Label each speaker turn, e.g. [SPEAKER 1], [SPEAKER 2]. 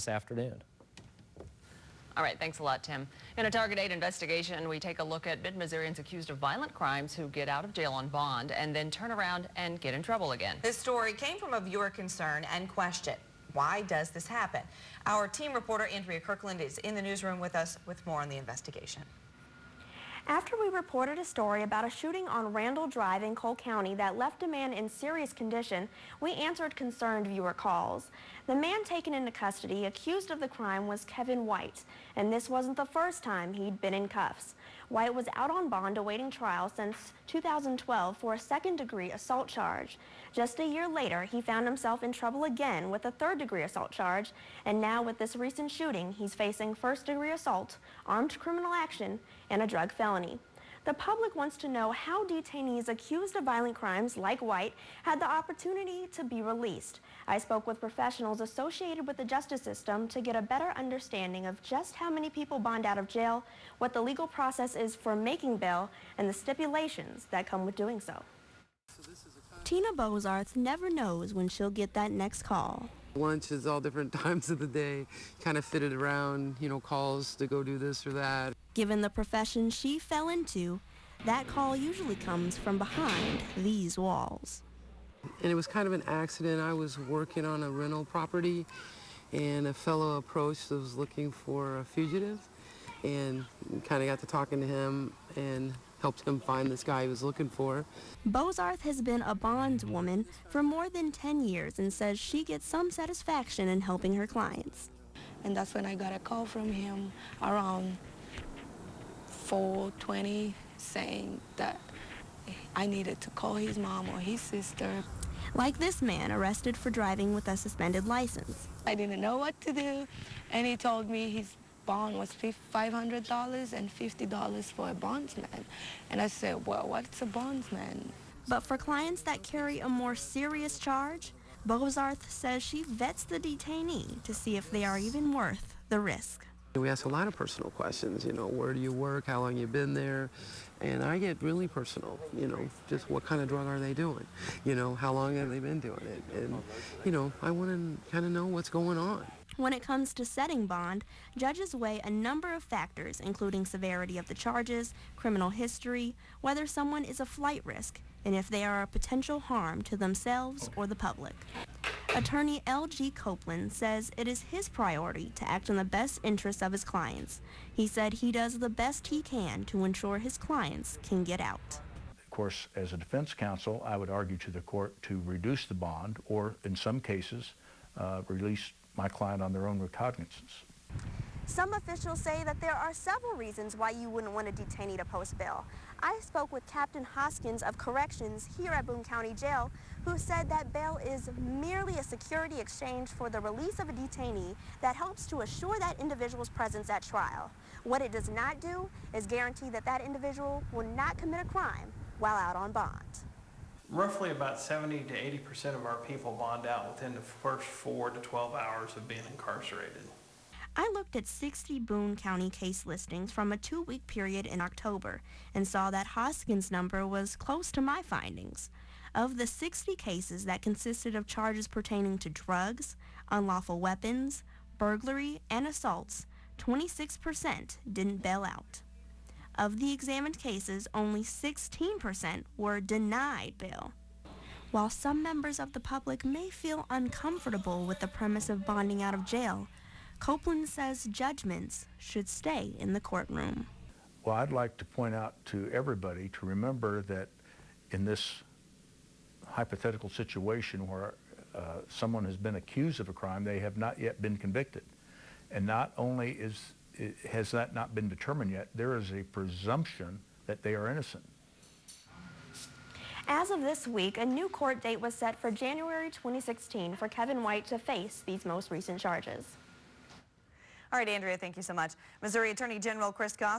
[SPEAKER 1] this afternoon.
[SPEAKER 2] All right, thanks a lot, Tim. In a Target 8 investigation, we take a look at Mid-Missourians accused of violent crimes who get out of jail on bond and then turn around and get in trouble again.
[SPEAKER 3] This story came from a viewer concern and question. Why does this happen? Our team reporter, Andria Kirkland, is in the newsroom with us with more on the investigation.
[SPEAKER 4] After we reported a story about a shooting on Randall Drive in Cole County that left a man in serious condition, we answered concerned viewer calls. The man taken into custody accused of the crime was Kevin White, and this wasn't the first time he'd been in cuffs. White was out on bond awaiting trial since 2012 for a second-degree assault charge. Just a year later, he found himself in trouble again with a third-degree assault charge, and now with this recent shooting, he's facing first-degree assault, armed criminal action, and a drug felony. The public wants to know how detainees accused of violent crimes like White had the opportunity to be released. I spoke with professionals associated with the justice system to get a better understanding of just how many people bond out of jail, what the legal process is for making bail, and the stipulations that come with doing so. Tina Bozarth never knows when she'll get that next call.
[SPEAKER 5] Lunch is all different times of the day, kind of fitted around, calls to go do this or that.
[SPEAKER 4] Given the profession she fell into, that call usually comes from behind these walls.
[SPEAKER 5] And it was kind of an accident. I was working on a rental property, and a fellow approached that was looking for a fugitive, and kind of got to talking to him and helped him find this guy he was looking for.
[SPEAKER 4] Bozarth has been a bondswoman for more than 10 years and says she gets some satisfaction in helping her clients.
[SPEAKER 6] And that's when I got a call from him around 4:20 saying that I needed to call his mom or his sister.
[SPEAKER 4] Like this man arrested for driving with a suspended license.
[SPEAKER 6] I didn't know what to do, and he told me his bond was $500 and $50 for a bondsman. And I said, well, what's a bondsman?
[SPEAKER 4] But for clients that carry a more serious charge, Bozarth says she vets the detainee to see if they are even worth the risk.
[SPEAKER 5] We ask a lot of personal questions, where do you work, how long you been there, and I get really personal, just what kind of drug are they doing, how long have they been doing it, and, I want to kind of know what's going on.
[SPEAKER 4] When it comes to setting bond, judges weigh a number of factors, including severity of the charges, criminal history, whether someone is a flight risk, and if they are a potential harm to themselves or the public. Attorney L.G. Copeland says it is his priority to act in the best interests of his clients. He said he does the best he can to ensure his clients can get out.
[SPEAKER 7] Of course, as a defense counsel, I would argue to the court to reduce the bond or, in some cases, release my client on their own recognizance.
[SPEAKER 4] Some officials say that there are several reasons why you wouldn't want a detainee to post bail. I spoke with Captain Hoskins of Corrections here at Boone County Jail, who said that bail is merely a security exchange for the release of a detainee that helps to assure that individual's presence at trial. What it does not do is guarantee that that individual will not commit a crime while out on bond.
[SPEAKER 8] Roughly about 70 to 80% of our people bond out within the first 4 to 12 hours of being incarcerated.
[SPEAKER 4] I looked at 60 Boone County case listings from a 2-week period in October and saw that Hoskins' number was close to my findings. Of the 60 cases that consisted of charges pertaining to drugs, unlawful weapons, burglary, and assaults, 26% didn't bail out. Of the examined cases, only 16% were denied bail. While some members of the public may feel uncomfortable with the premise of bonding out of jail, Copeland says judgments should stay in the courtroom.
[SPEAKER 7] Well, I'd like to point out to everybody to remember that in this hypothetical situation where someone has been accused of a crime, they have not yet been convicted. And not only has that not been determined yet, there is a presumption that they are innocent.
[SPEAKER 4] As of this week, a new court date was set for January 2016 for Kevin White to face these most recent charges.
[SPEAKER 3] All right, Andrea, thank you so much. Missouri Attorney General Chris Goss